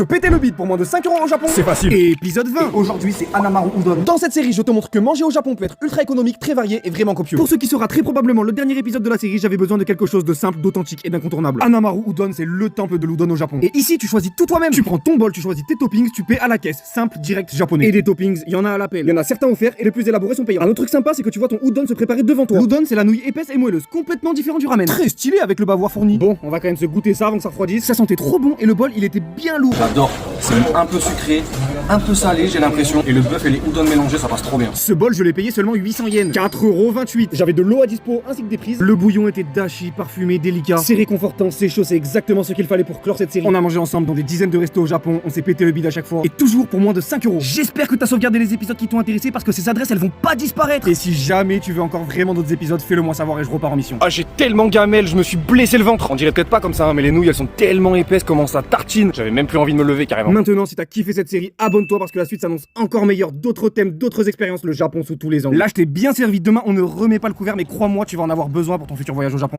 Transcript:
se péter le bide pour moins de 5 € au Japon. C'est facile. Épisode 20. Et aujourd'hui, c'est Hanamaru Udon. Dans cette série, je te montre que manger au Japon peut être ultra économique, très varié et vraiment copieux. Pour ce qui sera très probablement le dernier épisode de la série, j'avais besoin de quelque chose de simple, d'authentique et d'incontournable. Hanamaru Udon, c'est le temple de l'udon au Japon. Et ici, tu choisis tout toi-même. Tu prends ton bol, tu choisis tes toppings, tu paies à la caisse, simple, direct, japonais. Et des toppings, il y en a à l'appel. Il y en a certains offerts et les plus élaborés sont payants. Un autre truc sympa, c'est que tu vois ton udon se préparer devant toi. L'udon, c'est la nouille épaisse et moelleuse, complètement différent du ramen. Très stylé avec le bavoir fourni. Bon, on va quand même se goûter ça avant que ça refroidisse. Ça sentait trop bon et le bol, il était bien lourd. J'adore. C'est un peu sucré, un peu salé, j'ai l'impression. Et le bœuf et les udon mélangés, ça passe trop bien. Ce bol, je l'ai payé seulement 800 yens, 4,28 €. J'avais de l'eau à dispo ainsi que des prises. Le bouillon était dashi, parfumé, délicat. C'est réconfortant, c'est chaud, c'est exactement ce qu'il fallait pour clore cette série. On a mangé ensemble dans des dizaines de restos au Japon, on s'est pété le bide à chaque fois. Et toujours pour moins de 5 €. J'espère que t'as sauvegardé les épisodes qui t'ont intéressé parce que ces adresses, elles vont pas disparaître. Et si jamais tu veux encore vraiment d'autres épisodes, fais-le moi savoir et je repars en mission. Ah, j'ai tellement gamelle, je me suis blessé le ventre. On dirait peut-être pas comme ça, hein, mais les nouilles elles sont tellement épaisses, comment ça tartine. J'avais même plus envie de me lever carrément. Maintenant, si t'as kiffé cette série, abonne-toi parce que la suite s'annonce encore meilleure. D'autres thèmes, d'autres expériences, le Japon sous tous les angles. Là, je t'ai bien servi. Demain, on ne remet pas le couvert, mais crois-moi, tu vas en avoir besoin pour ton futur voyage au Japon.